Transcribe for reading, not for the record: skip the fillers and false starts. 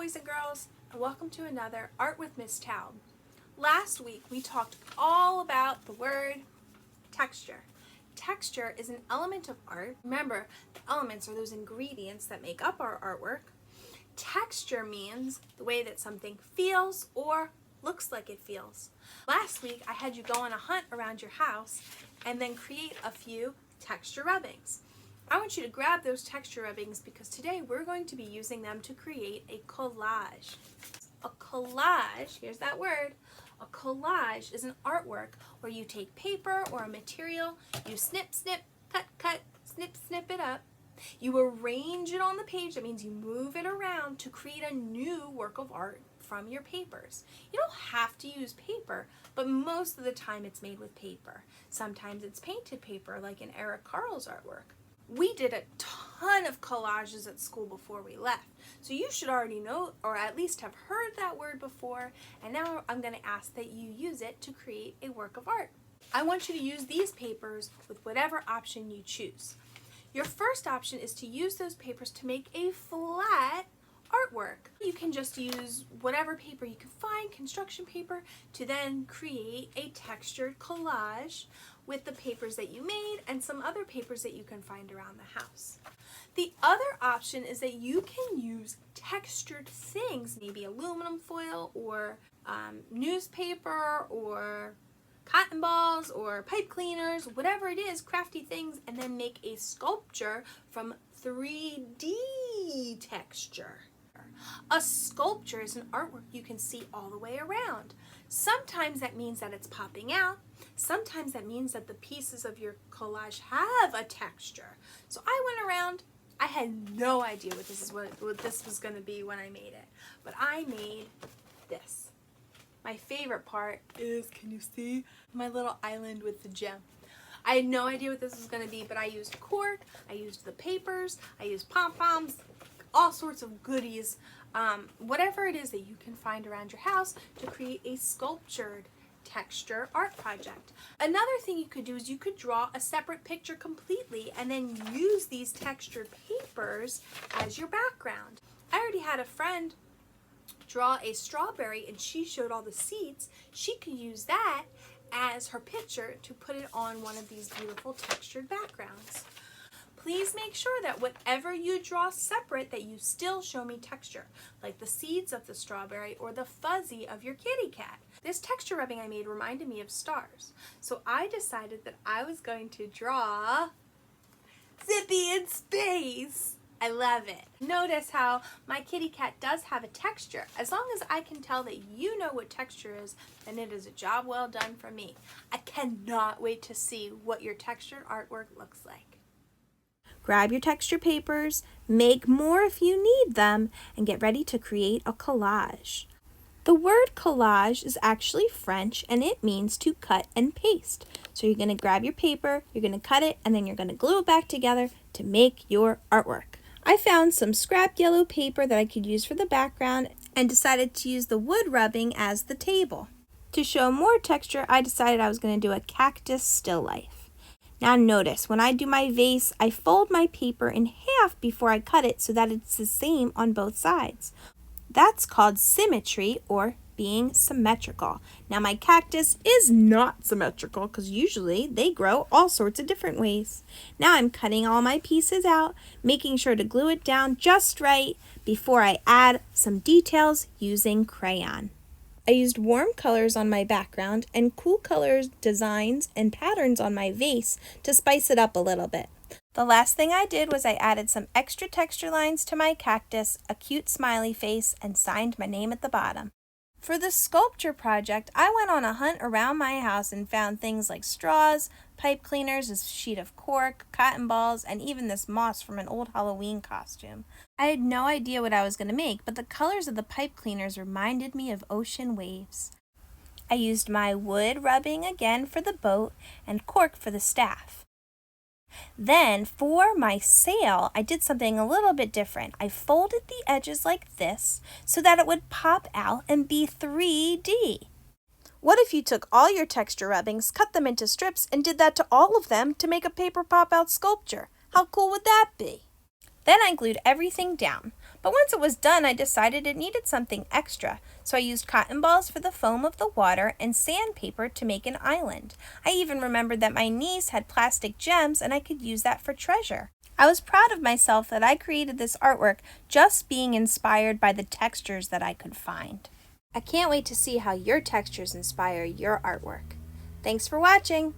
boys and girls, and welcome to another Art with Miss Taub. Last week we talked all about the word texture. Texture is an element of art. Remember, the elements are those ingredients that make up our artwork. Texture means the way that something feels or looks like it feels. Last week I had you go on a hunt around your house and then create a few texture rubbings. I want you to grab those texture rubbings because today we're going to be using them to create a collage. A collage, here's that word, a collage is an artwork where you take paper or a material, you snip, snip, cut, cut, snip, snip it up. You arrange it on the page, that means you move it around to create a new work of art from your papers. You don't have to use paper, but most of the time it's made with paper. Sometimes it's painted paper, like in Eric Carle's artwork. We did a ton of collages at school before we left, so you should already know or at least have heard that word before, and now I'm going to ask that you use it to create a work of art. I want you to use these papers with whatever option you choose. Your first option is to use those papers to make a flat artwork. You can just use whatever paper you can find, construction paper, to then create a textured collage with the papers that you made and some other papers that you can find around the house. The other option is that you can use textured things, maybe aluminum foil or newspaper or cotton balls or pipe cleaners, whatever it is, crafty things, and then make a sculpture from 3D texture. A sculpture is an artwork you can see all the way around. Sometimes that means that it's popping out. Sometimes that means that the pieces of your collage have a texture. So I went around, I had no idea what this was going to be when I made it, but I made this. My favorite part is, can you see my little island with the gem? I had no idea what this was going to be, but I used cork, I used the papers, I used pom-poms, all sorts of goodies, whatever it is that you can find around your house to create a sculptured texture art project. Another thing you could do is you could draw a separate picture completely and then use these textured papers as your background. I already had a friend draw a strawberry and she showed all the seeds. She could use that as her picture to put it on one of these beautiful textured backgrounds. Please make sure that whatever you draw separate, that you still show me texture, like the seeds of the strawberry or the fuzzy of your kitty cat. This texture rubbing I made reminded me of stars, so I decided that I was going to draw Zippy in space. I love it. Notice how my kitty cat does have a texture. As long as I can tell that you know what texture is, then it is a job well done for me. I cannot wait to see what your textured artwork looks like. Grab your texture papers, make more if you need them, and get ready to create a collage. The word collage is actually French and it means to cut and paste. So you're going to grab your paper, you're going to cut it, and then you're going to glue it back together to make your artwork. I found some scrap yellow paper that I could use for the background and decided to use the wood rubbing as the table. To show more texture, I decided I was going to do a cactus still life. Now notice, when I do my vase, I fold my paper in half before I cut it so that it's the same on both sides. That's called symmetry or being symmetrical. Now my cactus is not symmetrical because usually they grow all sorts of different ways. Now I'm cutting all my pieces out, making sure to glue it down just right before I add some details using crayon. I used warm colors on my background and cool colors, designs, and patterns on my vase to spice it up a little bit. The last thing I did was I added some extra texture lines to my cactus, a cute smiley face, and signed my name at the bottom. For the sculpture project, I went on a hunt around my house and found things like straws, pipe cleaners, a sheet of cork, cotton balls, and even this moss from an old Halloween costume. I had no idea what I was going to make, but the colors of the pipe cleaners reminded me of ocean waves. I used my wood rubbing again for the boat and cork for the staff. Then for my sail, I did something a little bit different. I folded the edges like this so that it would pop out and be 3D. What if you took all your texture rubbings, cut them into strips, and did that to all of them to make a paper pop-out sculpture? How cool would that be? Then I glued everything down, But once it was done, I decided it needed something extra, so I used cotton balls for the foam of the water and sandpaper to make an island. I even remembered that my niece had plastic gems and I could use that for treasure. I was proud of myself that I created this artwork just being inspired by the textures that I could find. I can't wait to see how your textures inspire your artwork. Thanks for watching!